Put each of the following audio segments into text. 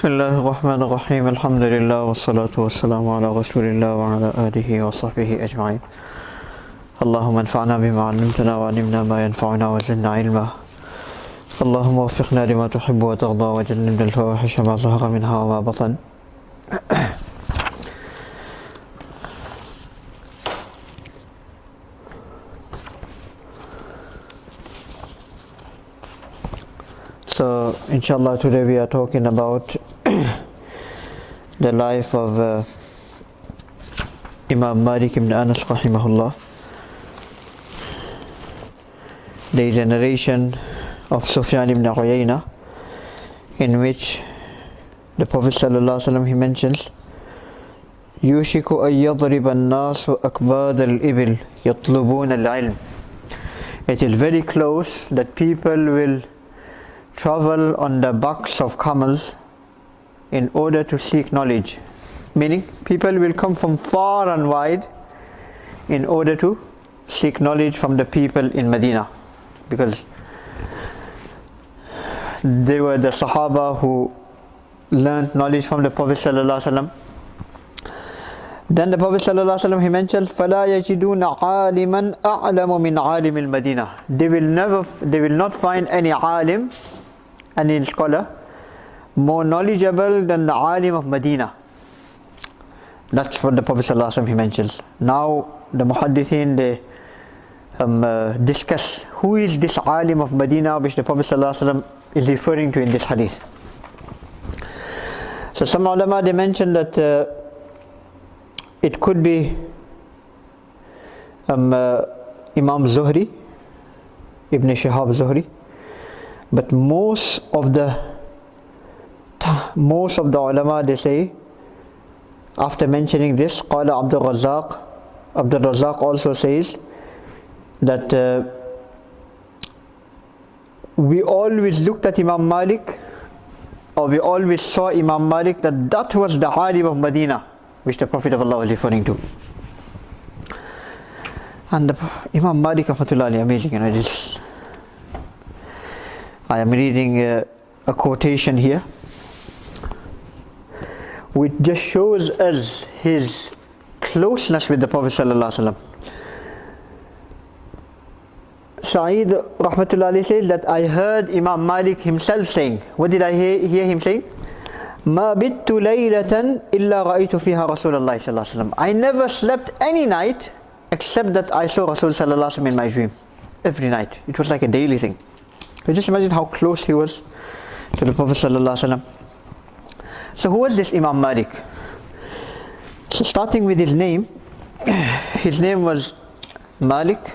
بسم الله الرحمن الرحيم الحمد لله والصلاة والسلام على رسول الله وعلى آله وصحبه أجمعين. اللهم انفعنا بما علمتنا وعلمنا ما ينفعنا وزدنا علما. اللهم وفقنا لما تحب وترضى وجنبنا الفواحش ما ظهر منها وما بطن. So, inshallah, today we are talking about the life of Imaam Maalik ibn Anas Rahimahullah. There is a narration of Sufyan ibn Uyayna in which the Prophet ﷺ, he mentions, يوشك أن يضرب الناس أكباد الإبل يطلبون العلم. It is very close that people will travel on the backs of camels in order to seek knowledge. Meaning, people will come from far and wide in order to seek knowledge from the people in Medina, because they were the Sahaba who learned knowledge from the Prophet ﷺ. Then the Prophet ﷺ, he mentions, فَلَا يَجِدُونَ عَالِمًا أَعْلَمُ مِنْ عَالِمِ الْمَدِينَةِ. They will not find any alim, any scholar, more knowledgeable than the alim of Medina. That's what the Prophet ﷺ, he mentions. Now the muhaddithin, they discuss who is this alim of Medina which the Prophet ﷺ is referring to in this hadith. So some ulama, they mention that it could be Imam Zuhri, Ibn Shihab Zuhri, but most of the ulama, they say, after mentioning this, Qala Abdul Razak also says that we always looked at Imam Maalik, or we always saw Imam Maalik, that was the alim of Medina which the Prophet of Allah was referring to. And Imam Maalik rahmatullahi, amazing, I am reading a quotation here which just shows us his closeness with the Prophet sallallahu alaihi wasallam. Sa'id rahmatullahi says that I heard Imam Maalik himself saying, what did I hear him saying? ما بِتُّ لَيْلَةً إِلَّا رَأَيْتُ فِيهَا رَسُولَ اللَّهِ صلى الله عليه وسلم. I never slept any night except that I saw Rasul sallallahu alaihi wasallam in my dream. Every night. It was like a daily thing. So just imagine how close he was to the Prophet sallallahu alaihi wasallam. So who was this Imam Maalik? So starting with his name was Maalik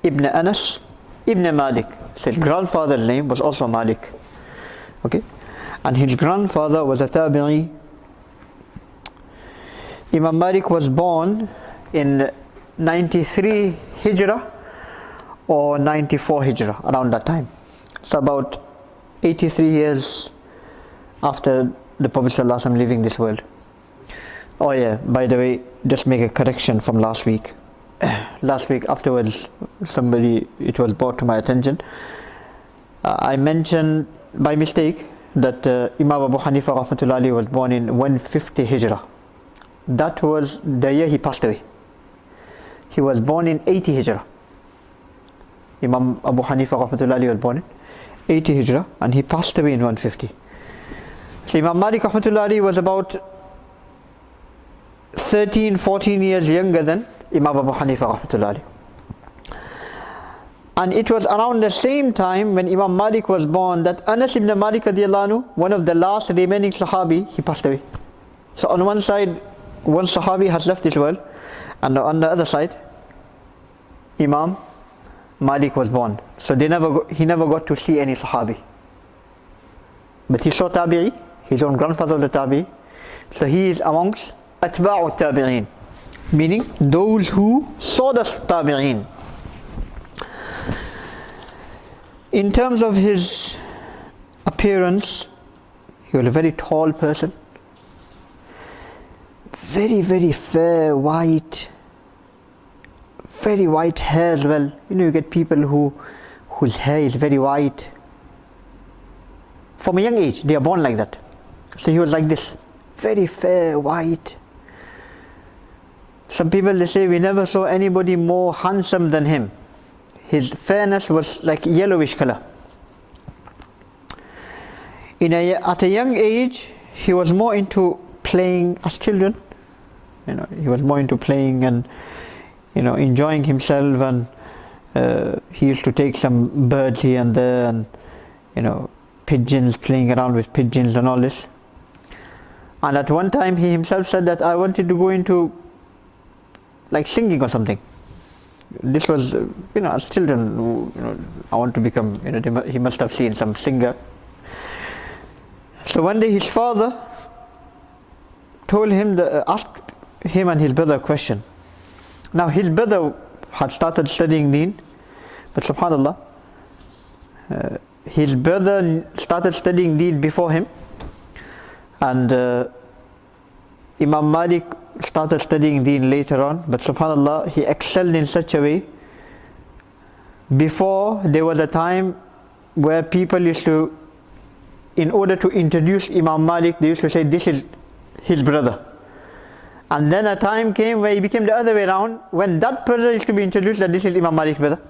ibn Anas ibn Maalik. So his grandfather's name was also Maalik. Okay? And his grandfather was a tabi'i. Imam Maalik was born in 93 Hijrah or 94 Hijrah, around that time. So about 83 years after the Prophet ﷺ leaving this world. Oh yeah, by the way, just make a correction from last week. Last week afterwards, it was brought to my attention. I mentioned by mistake that Imam Abu Hanifa rahmatullahi was born in 150 Hijrah. That was the year he passed away. He was born in 80 Hijrah. Imam Abu Hanifa rahmatullahi was born in 80 Hijrah and he passed away in 150. So Imam Maalik rahmatullahi was about 13-14 years younger than Imam Abu Hanifa rahmatullahi. And it was around the same time when Imam Maalik was born that Anas ibn Malik radiyallahu anhu, one of the last remaining Sahabi, he passed away. So on one side, one Sahabi has left this world, and on the other side, Imam Maalik was born. So he never got to see any Sahabi. But he saw Tabi'i, his own grandfather was the Tabi'i. So he is amongst Atba'u Tabi'in, meaning those who saw the Tabi'in. In terms of his appearance, he was a very tall person. Very, very fair, white. Very white hair as well. You get people whose hair is very white. From a young age, they are born like that. So he was like this, very fair, white. Some people, they say, we never saw anybody more handsome than him. His fairness was like yellowish color. At a young age, he was more into playing as children. He was more into playing and enjoying himself, and he used to take some birds here and there, and pigeons, playing around with pigeons and all this. And at one time he himself said that I wanted to go into like singing or something. This was as children, I want to become, he must have seen some singer. So one day his father asked him and his brother a question. Now his brother had started studying deen, but subhanallah, his brother started studying deen before him, and Imam Maalik started studying deen later on, but subhanallah, he excelled in such a way. Before, there was a time where people used to, in order to introduce Imam Maalik, they used to say this is his brother. And then a time came where it became the other way around, when that brother used to be introduced that this is Imam Maalik's brother.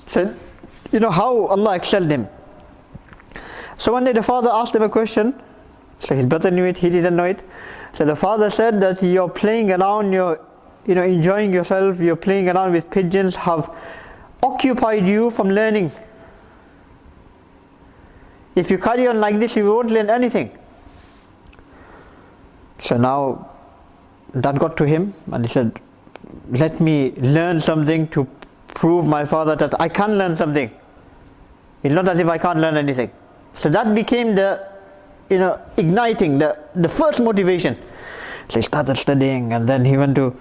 So, how Allah excelled him. So one day the father asked him a question. So his brother knew it, he didn't know it. So the father said that you're playing around, you're enjoying yourself, you're playing around with pigeons, have occupied you from learning. If you carry on like this, you won't learn anything. So now that got to him, and he said, let me learn something to prove my father that I can learn something. It's not as if I can't learn anything. So that became the igniting, the first motivation. So he started studying, and then he went to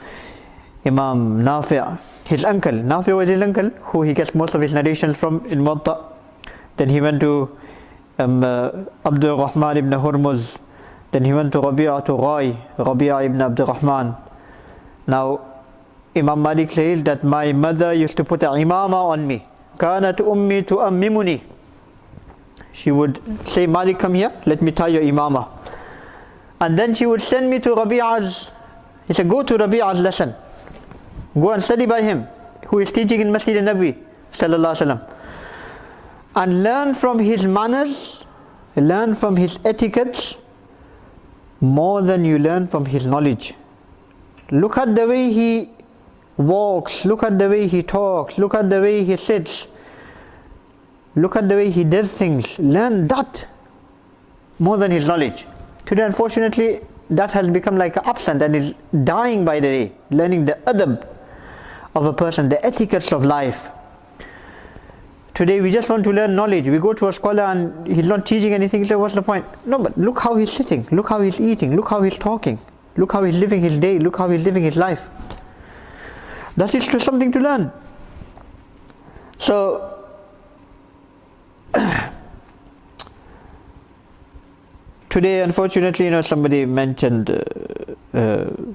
Imam Nafi', his uncle. Nafi' was his uncle, who he gets most of his narrations from in Muwatta. Then he went to Abdul Rahman ibn Hurmuz. Then he went to Rabi'a ibn Abdul Rahman. Now Imam Maalik says that my mother used to put an imama on me. Kanat ummi tu'ammimuni. She would say, Maalik, come here, let me tie your imama. And then she would send me to Rabi'a's. He said, go to Rabi'a's lesson. Go and study by him, who is teaching in Masjid al-Nabi sallallahu alaihi wasallam. And learn from his manners, learn from his etiquettes, more than you learn from his knowledge. Look at the way he walks, look at the way he talks, look at the way he sits, look at the way he does things. Learn that more than his knowledge. Today, unfortunately, that has become like an absent and is dying by the day. Learning the adab of a person, the etiquettes of life. Today we just want to learn knowledge. We go to a scholar and he's not teaching anything. So what's the point? No, but look how he's sitting, look how he's eating, look how he's talking, look how he's living his day, look how he's living his life. That is something to learn. So today, unfortunately, somebody mentioned,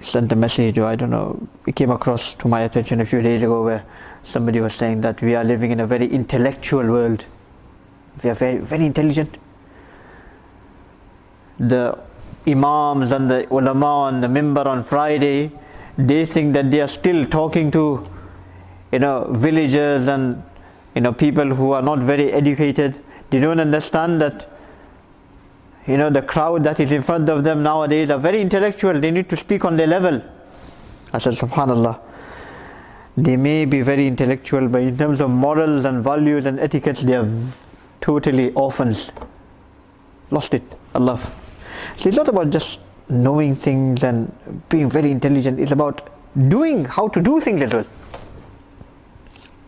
sent a message, or I don't know, it came across to my attention a few days ago, where somebody was saying that we are living in a very intellectual world. We are very, very intelligent. The Imams and the ulama on the mimbar on Friday, they think that they are still talking to, villagers and, people who are not very educated. They don't understand that, the crowd that is in front of them nowadays are very intellectual. They need to speak on their level. I said, subhanallah, they may be very intellectual, but in terms of morals and values and etiquettes, they are totally orphans. Lost it. Allah. So it's not about just knowing things and being very intelligent. It's about doing, how to do things as well.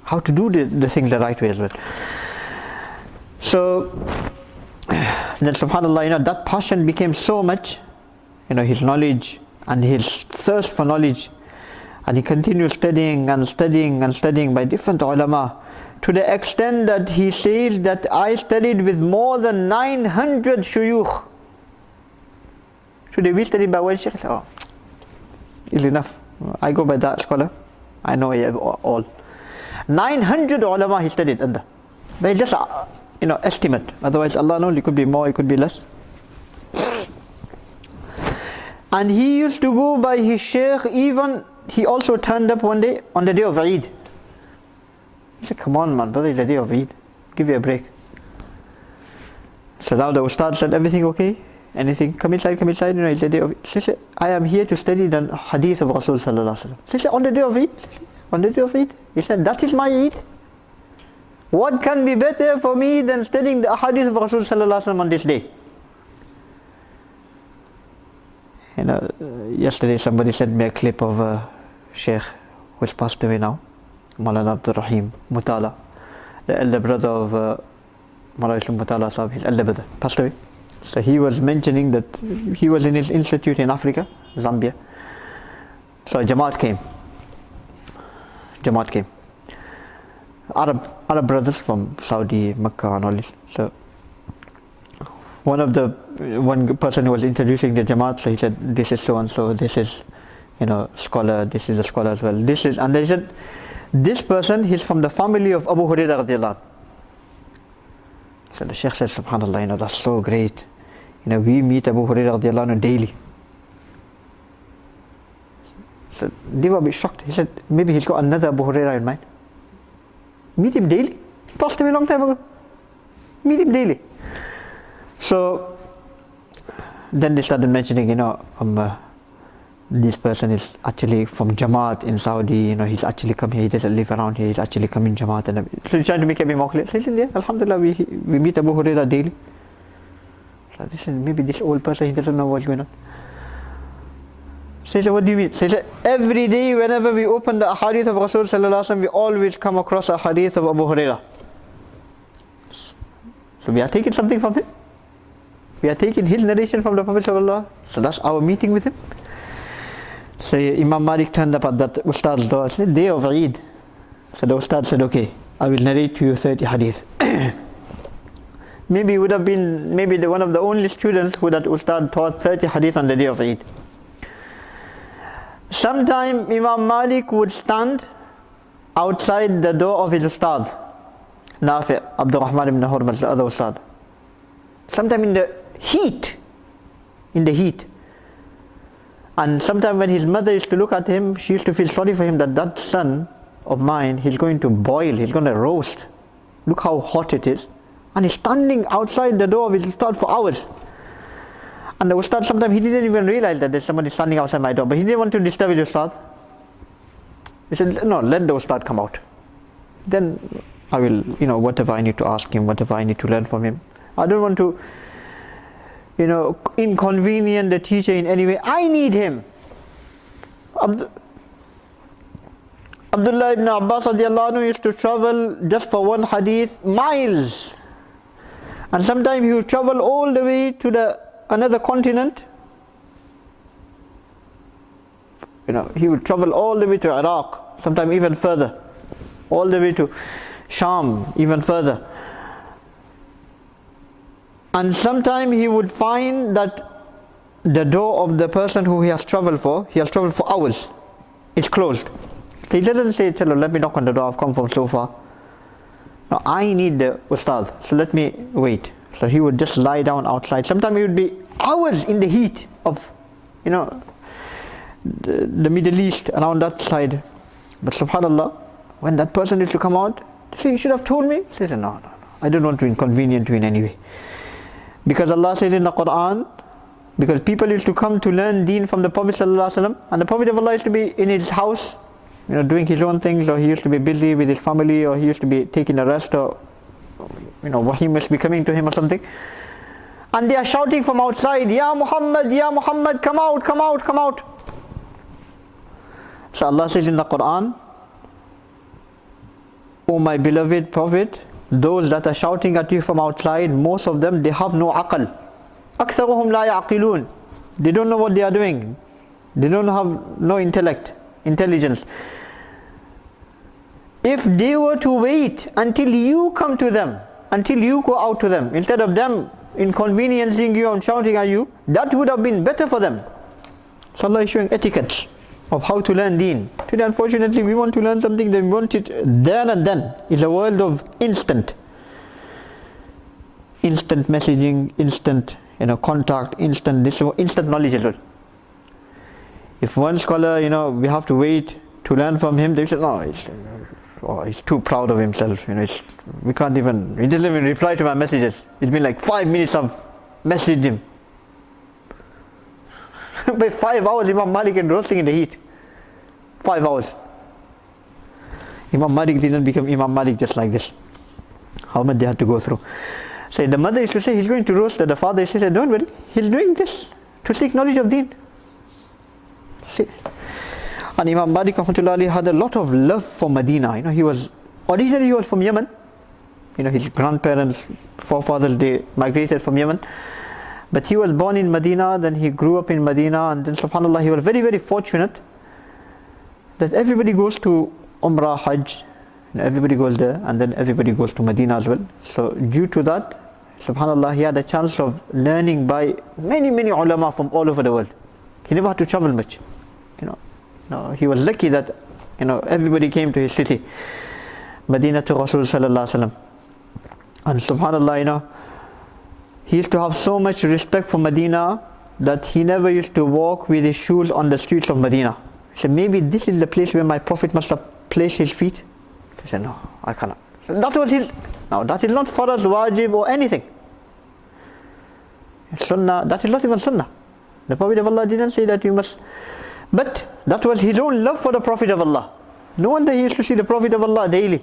How to do the things the right way as well. So then subhanallah, that passion became so much, his knowledge and his thirst for knowledge, and he continued studying and studying and studying by different ulama, to the extent that he says that I studied with more than 900 shuyukh. Today we study by one shaykh. Oh, is enough. I go by that scholar. I know I have all. 900 ulama he studied under. But just estimate. Otherwise Allah knows, it could be more, it could be less. And he used to go by his Shaykh, even he also turned up one day on the day of Eid. He said, come on man, brother, it's the day of Eid, give you a break. So now the Ustad said, everything okay? Anything? Come inside, it's the day of Eid. She said, I am here to study the hadith of Rasul sallallahu alaihi wasallam. She said, on the day of Eid? On the day of Eid? He said, that is my Eid. What can be better for me than studying the hadith of Rasul sallallahu alaihi wasallam on this day? You know, yesterday somebody sent me a clip of a Shaykh who has passed away now, Maulana Abdul Rahim Mutala, the elder brother of Maulana Mutala Sahib, his elder brother, passed away. So he was mentioning that he was in his institute in Africa, Zambia. So Jamaat came. Arab brothers from Saudi, Makkah and all this. So one person who was introducing the Jamaat, so he said, this is so and so, this is, you know, scholar, this is a scholar as well. And they said, this person, he's from the family of Abu Hurairah radiallahu anhu. So the Shaykh said, subhanallah, you know, that's so great. You know, we meet Abu Hurairah radiallahu anhu daily. So they were a bit shocked. He said, maybe he's got another Abu Hurairah in mind. Meet him daily? He passed away a long time ago. Meet him daily. So then they started mentioning, you know, this person is actually from Jamaat in Saudi, you know, he's actually come here, he doesn't live around here, he's actually come in Jamaat. And so he's trying to make it more clear. So he said, yeah, Alhamdulillah, we meet Abu Hurairah daily. So they said, maybe this old person, he doesn't know what's going on. So he said, what do you mean? So he said, every day whenever we open the hadith of Rasul sallallahu alaihi wasallam, we always come across a hadith of Abu Hurairah. So we are taking something from him. We are taking his narration from the Prophet sallallahu alaihi wasallam. So that's our meeting with him. So Imam Maalik turned up at that Ustad's door and said, day of Eid. So the Ustad said, okay, I will narrate to you 30 hadith. Maybe he would have been one of the only students who that Ustad taught 30 hadith on the day of Eid. Sometime Imam Maalik would stand outside the door of his Ustad, Nafi' Abdul Rahman ibn Hurmuz, the other Ustad. Sometime in the heat. And sometimes when his mother used to look at him, she used to feel sorry for him that son of mine, he's going to boil, he's going to roast. Look how hot it is. And he's standing outside the door of his Ustad for hours. And the Ustad, sometimes he didn't even realize that there's somebody standing outside my door, but he didn't want to disturb his Ustad. He said, no, let the Ustad come out. Then I will, you know, whatever I need to ask him, whatever I need to learn from him. I don't want to, you know, inconvenience the teacher in any way. I need him. Abdullah ibn Abbas radiallahu anhu used to travel just for one hadith miles. And sometimes he would travel all the way to another continent. You know, he would travel all the way to Iraq, sometimes even further, all the way to Sham, even further. And sometimes he would find that the door of the person who he has traveled for hours, is closed. So he doesn't say, "Chalo, let me knock on the door, I've come from so far." No, I need the Ustad, so let me wait. So he would just lie down outside. Sometimes he would be hours in the heat of, you know, the Middle East, around that side. But subhanallah, when that person used to come out, say, "You should have told me." He said, no, I don't want to inconvenience you in any way. Because Allah says in the Quran, because people used to come to learn deen from the Prophet ﷺ, and the Prophet of Allah used to be in his house, you know, doing his own things, or he used to be busy with his family, or he used to be taking a rest, or, you know, Wahi must be coming to him or something. And they are shouting from outside, Ya Muhammad, come out, come out, come out. So Allah says in the Quran, "O my beloved Prophet, those that are shouting at you from outside, most of them, they have no aql. أَكْثَرُهُمْ لَا يَعْقِلُونَ. They don't know what they are doing. They don't have no intelligence. If they were to wait until you come to them, until you go out to them, instead of them inconveniencing you and shouting at you, that would have been better for them." So Allah is showing etiquette of how to learn deen. Today, unfortunately, we want to learn something, then we want it there and then. It's a world of instant messaging, instant, you know, contact, instant knowledge as well. If one scholar, we have to wait to learn from him, they say, no, he's too proud of himself. He doesn't even reply to my messages. It's been like 5 minutes I've messaged him. By 5 hours, Imam Maalik and roasting in the heat. 5 hours. Imam Maalik didn't become Imam Maalik just like this. How much they had to go through. So the mother used to say, he's going to roast. The father used to say, don't worry, he's doing this to seek knowledge of deen. See? And Imam Maalik rahmatullahi had a lot of love for Medina. Originally he was from Yemen. His grandparents, forefathers, they migrated from Yemen. But he was born in Medina, then he grew up in Medina, and then subhanAllah, he was very, very fortunate that everybody goes to Umrah, Hajj, everybody goes there, and then everybody goes to Medina as well. So due to that, subhanAllah, he had a chance of learning by many, many ulama from all over the world. He never had to travel much. He was lucky that everybody came to his city, Medina to Rasul sallallahu alaihi wasallam. And subhanAllah, he used to have so much respect for Medina that he never used to walk with his shoes on the streets of Medina. He said, maybe this is the place where my Prophet must have placed his feet. He said, no, I cannot. That is not farz, wajib or anything. Sunnah, that is not even sunnah. The Prophet of Allah didn't say that you must. But that was his own love for the Prophet of Allah. No wonder he used to see the Prophet of Allah daily.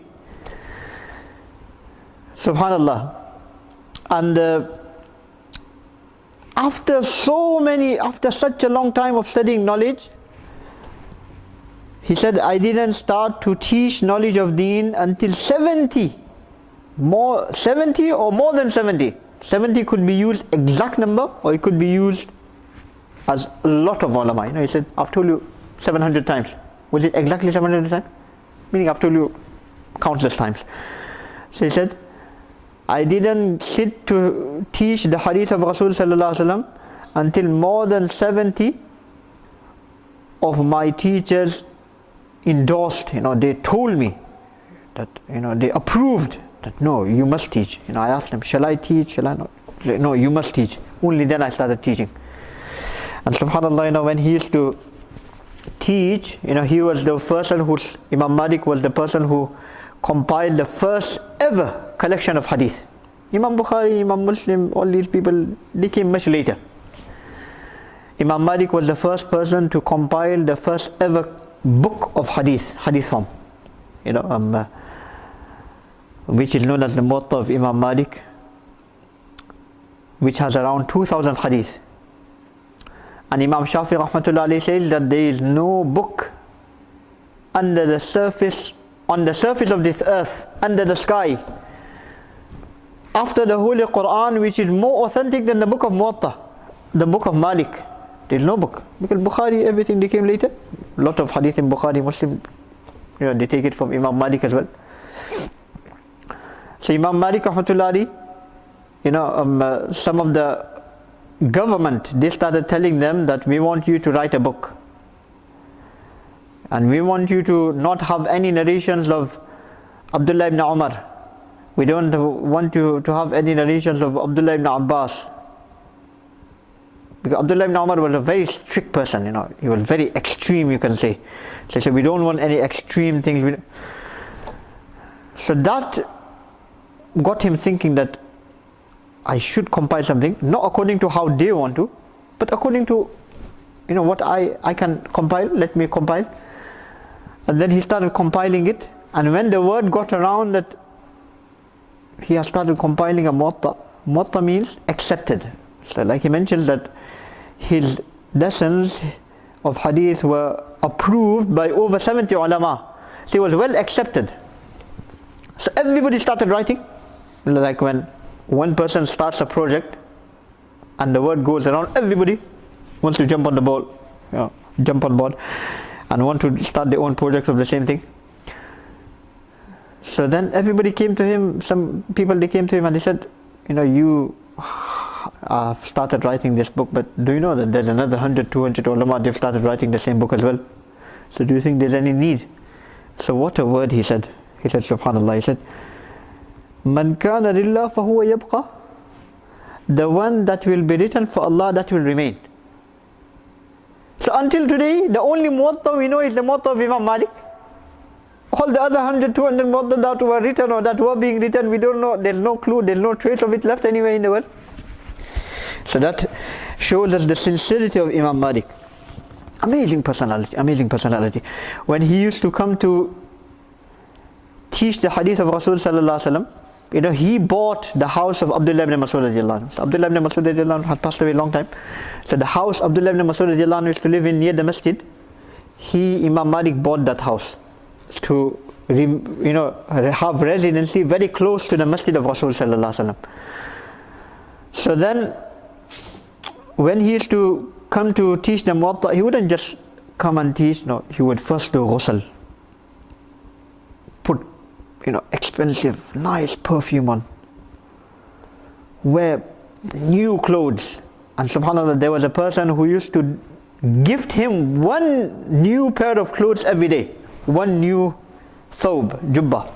Subhanallah. And after such a long time of studying knowledge, he said, I didn't start to teach knowledge of deen until 70 or more than 70. 70 could be used exact number, or it could be used as a lot of ulama. He said, I've told you 700 times. Was it exactly 700 times? Meaning I've told you countless times. So he said, I didn't sit to teach the hadith of Rasul sallallahu alaihi wasallam until more than 70 of my teachers endorsed, they told me that, they approved that, no, you must teach. I asked them, shall I teach, shall I not? No, you must teach. Only then I started teaching. And subhanAllah, when he used to teach, he was the person Imam Maalik was the person who compiled the first ever collection of hadith. Imam Bukhari, Imam Muslim, all these people, they came much later. Imam Maalik was the first person to compile the first ever book of hadith form, which is known as the Muwatta of Imam Maalik, which has around 2,000 hadith. And Imam Shafi rahmatullah alayhi says that there is no book on the surface of this earth, under the sky, after the Holy Quran, which is more authentic than the book of Muwatta, the book of Maalik. There is no book. Because Bukhari, everything they came later. A lot of hadith in Bukhari, Muslim, they take it from Imam Maalik as well. So Imam Maalik rahmatullah alayhi, some of the government, they started telling them that we want you to write a book. And we want you to not have any narrations of Abdullah ibn Umar. We don't want you to have any narrations of Abdullah ibn Abbas. Because Abdullah ibn Umar was a very strict person, he was very extreme, you can say. So we don't want any extreme things. So that got him thinking that I should compile something, not according to how they want to, but according to what I can compile, let me compile. And then he started compiling it, and when the word got around that he has started compiling a Muwatta. Muwatta means accepted. So like he mentions that his lessons of hadith were approved by over 70 ulama. So he was well accepted. So everybody started writing. Like when one person starts a project and the word goes around, everybody wants to jump on the ball, jump on board and want to start their own project of the same thing. So then everybody came to him, some people they came to him and they said, you have started writing this book, but do you know that there's another 100, 200 ulama, they've started writing the same book as well. So do you think there's any need? So what a word he said. He said, subhanallah, he said, Man kana lillah fahuwa yabqa. The one that will be written for Allah, that will remain. So until today, the only muwatta we know is the muwatta of Imam Maalik. All the other 100, 200 muwatta that were written or that were being written, we don't know, there's no clue, there's no trace of it left anywhere in the world. So that shows us the sincerity of Imam Maalik. Amazing personality, amazing personality. When he used to come to teach the hadith of Rasul sallallahu alaihi wasallam, you know, he bought the house of Abdullah ibn Mas'ud radiallahu anhu. So Abdullah ibn Mas'ud radiallahu anhu had passed away a long time. So the house Abdullah ibn Mas'ud radiallahu anhu used to live in near the masjid. Imam Maalik bought that house to, you know, have residency very close to the masjid of Rasul sallallahu alaihi wasallam. So then, when he used to come to teach the muwatta, he wouldn't just come and teach. No, he would first do ghusl, put, you know, expensive, nice perfume on, wear new clothes. And subhanAllah, there was a person who used to gift him one new pair of clothes every day, one new thawb, jubba.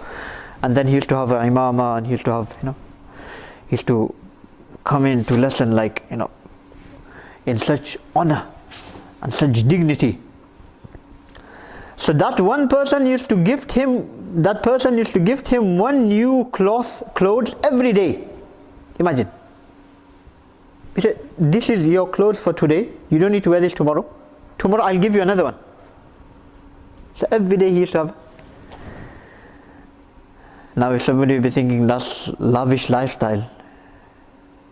And then he used to have an imama, and he used to have, you know, he used to come in to lesson like, you know, in such honor and such dignity. So that one person used to gift him, one new clothes every day. Imagine. He said, this is your clothes for today, you don't need to wear this tomorrow. Tomorrow I'll give you another one. So every day he used to have. Now if somebody will be thinking that's lavish lifestyle.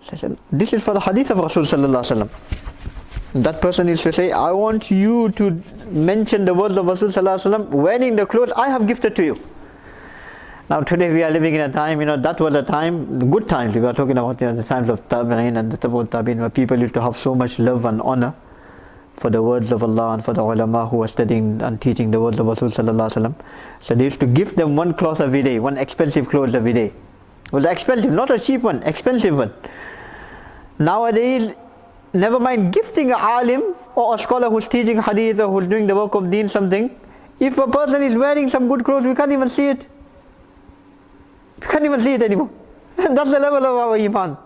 So I said, this is for the hadith of Rasul sallallahu alaihi wasallam. That person used to say, I want you to mention the words of Rasul sallallahu alaihi wasallam wearing the clothes I have gifted to you. Now today we are living in a time, you know, that was a time, good times. We were talking about, you know, the times of Tabi'in and the Tabi'ut Tabi'in, where people used to have so much love and honor for the words of Allah and for the ulama who were studying and teaching the words of Rasul sallallahu alaihi wasallam. So they used to gift them one cloth every day, one expensive clothes every day. It was expensive, not a cheap one, expensive one. Nowadays, never mind gifting a alim or a scholar who's teaching hadith or who's doing the work of deen something. If a person is wearing some good clothes, we can't even see it. We can't even see it anymore. That's the level of our iman.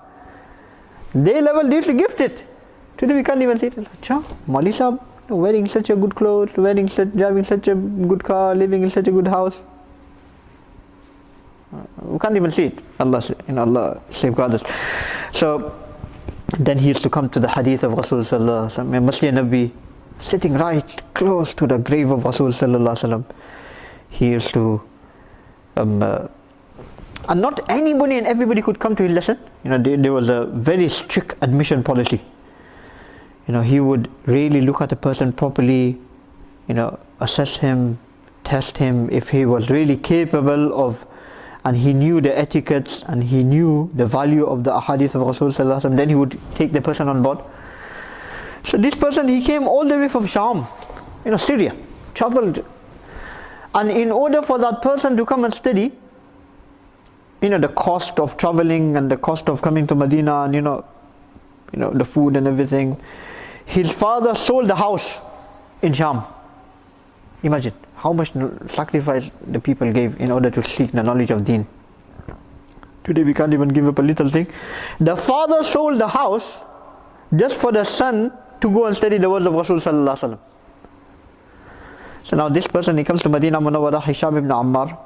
They used to gift it. Today we can't even see it. Acha, Mauli Sahab, wearing such a good clothes, driving such a good car, living in such a good house. We can't even see it. Allah safeguard us. So then he used to come to the hadith of Rasul sallallahu alaihi wasallam, Masjid Nabi, sitting right close to the grave of Rasul sallallahu alaihi wasallam. He used to, and not anybody and everybody could come to his lesson. You know, there was a very strict admission policy. You know, he would really look at a person properly, you know, assess him, test him if he was really capable of, and he knew the etiquettes and he knew the value of the ahadith of Rasul sallallahu alaihi wasallam, then he would take the person on board. So this person, he came all the way from Sham, you know, Syria, traveled, and in order for that person to come and study, you know, the cost of traveling and the cost of coming to Medina, and you know the food and everything, his father sold the house in Sham. Imagine how much sacrifice the people gave in order to seek the knowledge of deen. Today we can't even give up a little thing. The father sold the house just for the son to go and study the words of Rasul sallallahu alaihi wasallam. So now this person, he comes to Medina Munawwara, Hisham ibn Ammar,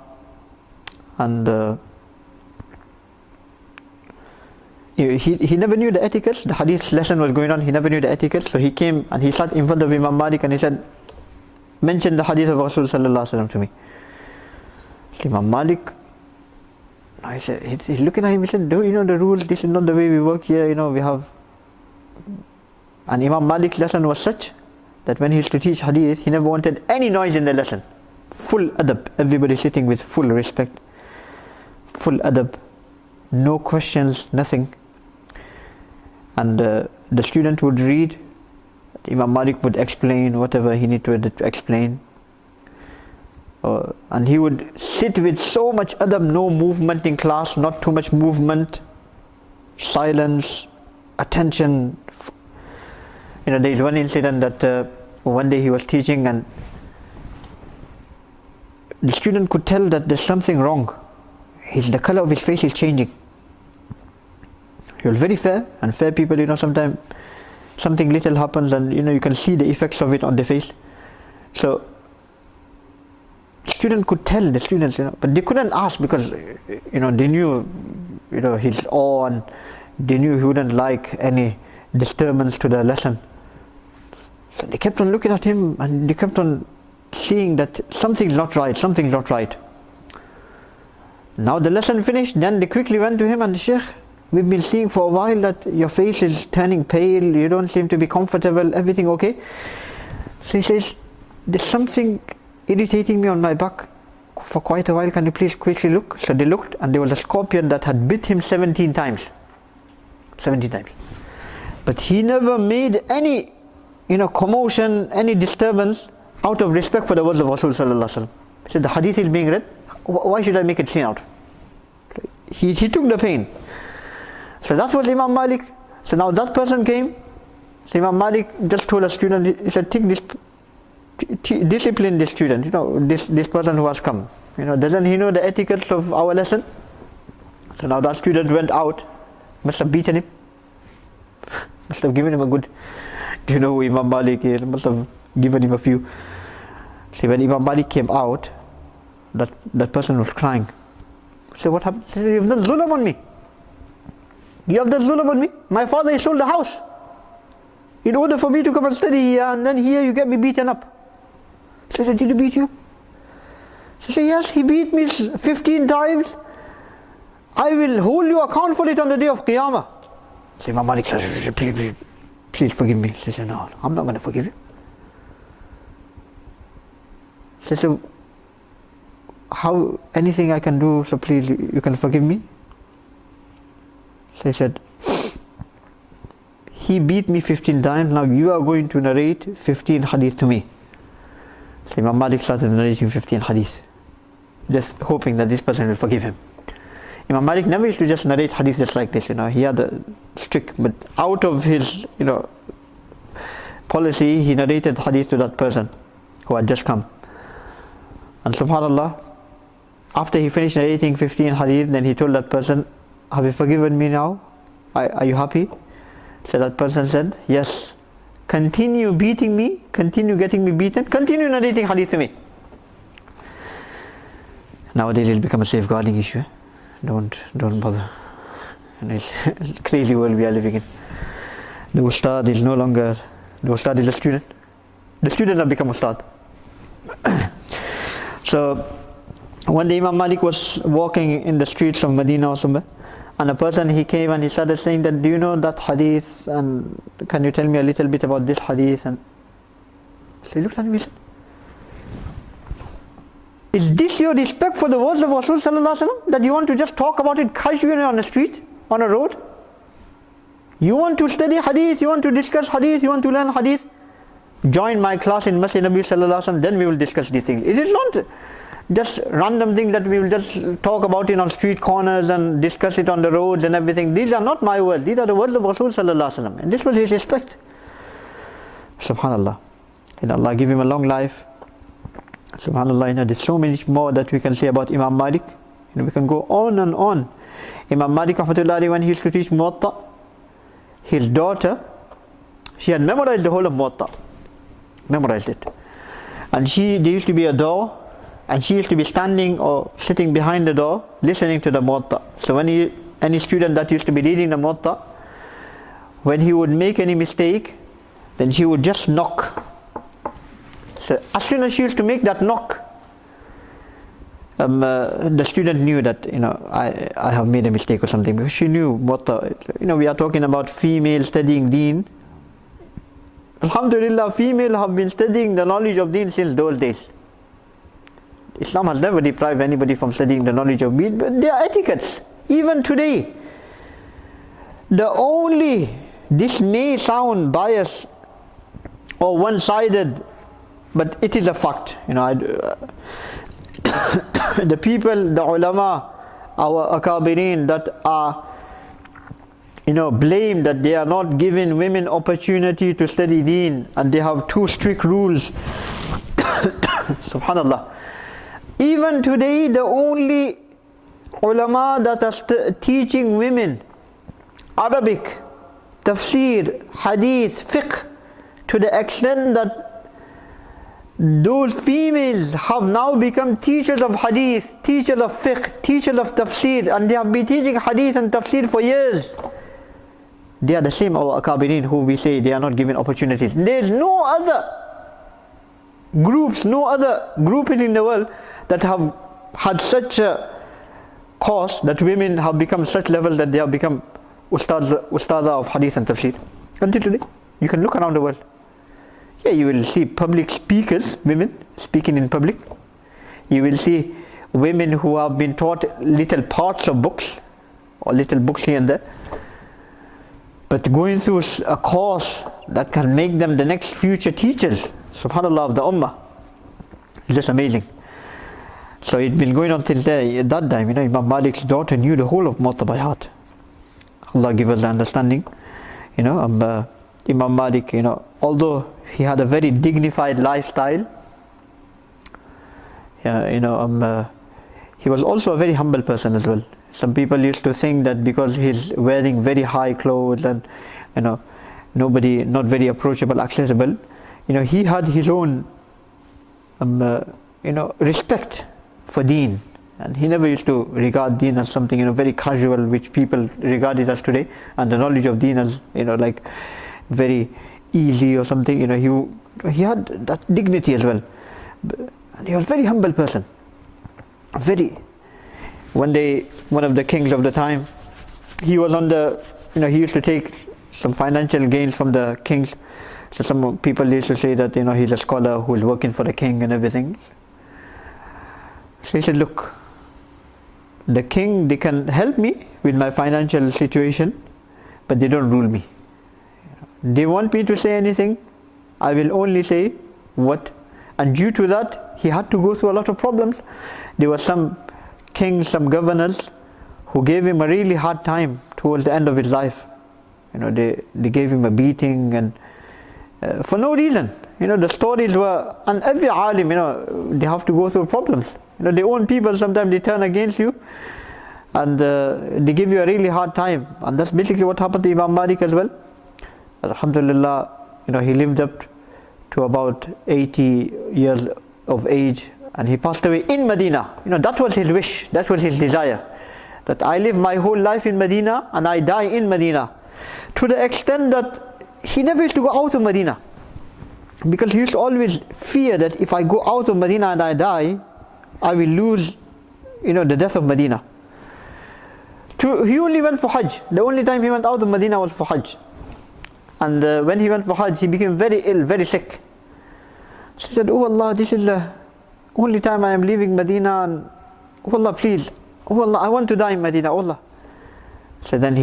and he never knew the etiquettes. The hadith lesson was going on, he never knew the etiquettes. So he came and he sat in front of Imam Maalik and he said, mention the hadith of Rasul sallallahu alaihi wasallam to me. So Imam Maalik, I said, he's looking at him, he said, do you know the rules? This is not the way we work here, you know, we have. And Imam Maalik's lesson was such that when he used to teach hadith, he never wanted any noise in the lesson. Full adab, everybody sitting with full respect, full adab, no questions, nothing. And the student would read, Imam Maalik would explain whatever he needed to explain. And he would sit with so much adab, no movement in class, not too much movement, silence, attention. You know, there is one incident that one day he was teaching and the student could tell that there's something wrong. The color of his face is changing. He was very fair, and fair people, you know, sometimes something little happens and you can see the effects of it on their face. So student could tell the students, but they couldn't ask because they knew his awe, and they knew he wouldn't like any disturbance to the lesson. So they kept on looking at him and they kept on seeing that something's not right, something's not right. Now the lesson finished, then they quickly went to him and, Shaykh, we've been seeing for a while that your face is turning pale, you don't seem to be comfortable, everything okay? So he says, there's something irritating me on my back for quite a while, can you please quickly look? So they looked and there was a scorpion that had bit him 17 times. 17 times. But he never made any commotion, any disturbance out of respect for the words of Rasul sallallahu alaihi wasallam. He said, the hadith is being read, why should I make it clean out? He took the pain. So that was Imam Maalik. So now that person came. So Imam Maalik just told a student, he said, take this, discipline this student, this person who has come. Doesn't he know the etiquettes of our lesson? So now that student went out, must have beaten him, must have given him a good, do you know who Imam Maalik is? Must have given him a few. See, when Imam Maalik came out, that person was crying. So what happened? He said, you have done zulm on me. You have done zulm on me. My father, he sold the house in order for me to come and study here, and then here you get me beaten up. So I said, did he beat you? So he said, yes, he beat me 15 times. I will hold you account for it on the day of Qiyamah. So Imam Maalik said, please forgive me. He said, no, I'm not going to forgive you. He said, how, anything I can do, so please, you can forgive me? So he said, he beat me 15 times, now you are going to narrate 15 hadith to me. So Imam Maalik started narrating 15 hadith, just hoping that this person will forgive him. Imam Maalik never used to just narrate hadith just like this, he had a strict, but out of his, policy, he narrated hadith to that person who had just come. And subhanallah, after he finished narrating 15 hadith, then he told that person, have you forgiven me now? Are you happy? So that person said, yes. Continue beating me, continue getting me beaten, continue narrating hadith to me. Nowadays it'll become a safeguarding issue. Don't bother. It's a crazy world we are living in. The ustad is no longer, the ustad is a student. The student has become ustad. So one day Imam Maalik was walking in the streets of Medina or somewhere, and a person, he came and he started saying that, do you know that hadith, and can you tell me a little bit about this hadith? And so he looked at me and said, is this your respect for the words of Rasul sallallahu alaihi wasallam, that you want to just talk about it casually on the street, on a road? You want to study hadith, you want to discuss hadith, you want to learn hadith? Join my class in Masjid Nabi sallallahu alaihi wasallam, then we will discuss these things. It is not just random thing that we will just talk about it on street corners and discuss it on the roads and everything. These are not my words, these are the words of Rasul sallallahu alaihi wasallam, and this was his respect. Subhanallah. Allah give him a long life. Subhanallah, there's so many more that we can say about Imam Maalik. We can go on and on. Imam Maalik rahmatullahi, when he used to teach Muwatta, his daughter, she had memorized the whole of Muwatta, memorized it, and there used to be a door, and she used to be standing or sitting behind the door listening to the Muwatta. So when any student that used to be reading the Muwatta, when he would make any mistake, then she would just knock. So as soon as she used to make that knock, the student knew that I have made a mistake or something, because she knew Muwatta. We are talking about female studying Deen. Alhamdulillah, female have been studying the knowledge of Deen since those days. Islam has never deprived anybody from studying the knowledge of Deen, but there are etiquettes. Even today, this may sound biased or one-sided, but it is a fact. The people, the ulama, our akabirin that are blamed that they are not giving women opportunity to study Deen, and they have 2 strict rules. Subhanallah. Even today, the only ulama that are teaching women Arabic tafsir, hadith, fiqh, to the extent that those females have now become teachers of hadith, teachers of fiqh, teachers of tafsir, and they have been teaching hadith and tafsir for years. They are the same our akabirin who we say they are not given opportunities. There is no other groups, no other grouping in the world that have had such a cause that women have become such level that they have become ustaza of hadith and tafsir. Until today, you can look around the world. Yeah, you will see public speakers, women speaking in public. You will see women who have been taught little parts of books or little books here and there. But going through a course that can make them the next future teachers, subhanallah, of the ummah, is just amazing. So it's been going on till that time. Imam Maalik's daughter knew the whole of Muwatta by heart. Allah give us the understanding. Imam Maalik, although he had a very dignified lifestyle, he was also a very humble person as well. Some people used to think that because he's wearing very high clothes and nobody, not very approachable, accessible, he had his own respect for deen, and he never used to regard deen as something very casual, which people regard it as today, and the knowledge of deen as like very easy or something. He had that dignity as well, and he was a very humble person. One day, one of the kings of the time, he was on the, he used to take some financial gains from the kings. So some people used to say that he's a scholar who is working for the king and everything. So he said, look, the king, they can help me with my financial situation, but they don't rule me. They want me to say anything, I will only say what. And due to that, he had to go through a lot of problems. There were some kings, some governors who gave him a really hard time towards the end of his life. They gave him a beating, and for no reason. The stories were, and every alim, they have to go through problems. Their own people, sometimes they turn against you, and they give you a really hard time. And that's basically what happened to Imam Maalik as well. Alhamdulillah, he lived up to about 80 years of age, and he passed away in Medina. That was his wish, that was his desire, that I live my whole life in Medina and I die in Medina. To the extent that he never used to go out of Medina, because he used to always fear that if I go out of Medina and I die, I will lose the death of Medina. He only went for Hajj. The only time he went out of Medina was for Hajj. And when he went for Hajj, he became very ill, very sick. So he said, oh Allah, this is the only time I am leaving Medina, and oh Allah, please, oh Allah, I want to die in Medina, oh Allah. So then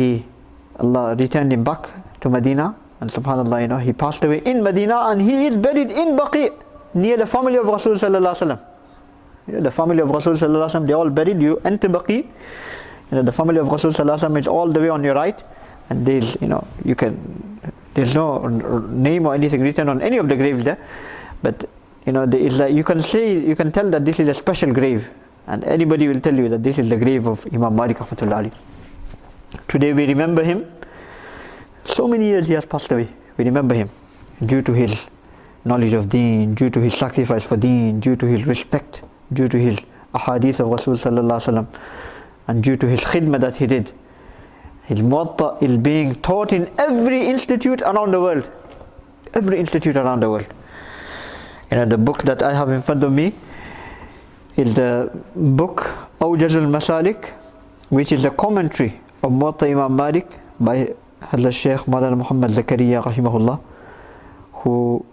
Allah returned him back to Medina, and subhanallah, he passed away in Medina, and he is buried in Batley, near the family of Rasul sallallahu alaihi wasallam. The family of Rasul sallallahu alaihi wasallam, they all buried. You enter Batley, the family of Rasul sallallahu alaihi wasallam is all the way on your right, and there's there's no name or anything written on any of the graves there, but there is you can tell that this is a special grave, and anybody will tell you that this is the grave of Imam Maalik rahmatullah alayhi. Today we remember him. So many years he has passed away. We remember him due to his knowledge of deen, due to his sacrifice for deen, due to his respect, due to his ahadith of Rasul sallallahu alaihi wasallam, and due to his khidmah that he did. His Muwatta is being taught in every institute around the world. Every institute around the world. The book that I have in front of me is the book Awjazul Masalik, which is a commentary of Muwatta Imam Maalik by Hazrat Shaykh Maulana Muhammad Zakaria Rahimahullah, who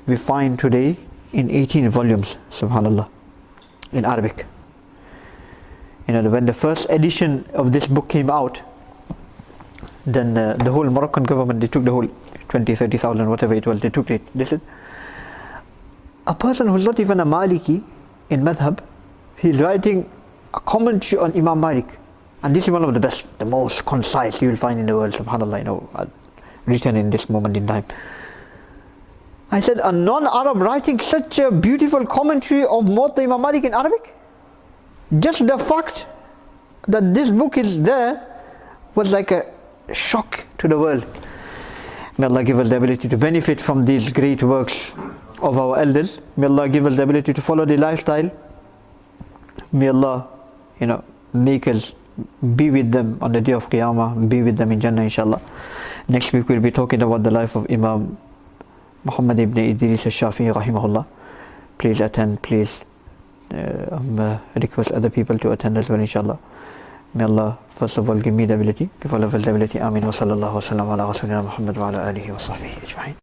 we find today in 18 volumes, subhanallah, in Arabic. When the first edition of this book came out, then the whole Moroccan government, they took the whole 20,000-30,000, whatever it was, they took it. They said, a person who's not even a Maliki in madhab, he's writing a commentary on Imam Maalik, and this is one of the best, the most concise you will find in the world, subhanallah, written in this moment in time. I said, a non-Arab writing such a beautiful commentary of Muwatta Imam Maalik in Arabic? Just the fact that this book is there was like a shock to the world. May Allah give us the ability to benefit from these great works of our elders. May Allah give us the ability to follow the lifestyle. May Allah, make us be with them on the day of Qiyamah, be with them in Jannah, inshallah. Next week we'll be talking about the life of Imam Muhammad ibn Idris al-Shafi'i, Rahimahullah. Please attend, please. Request other people to attend as well, inshallah. May Allah first of all give me the ability, give all of us the ability. Ameen wa sallallahu wa sallam ala rasulina Muhammad wa ala alihi wa sahbihi ajma'in.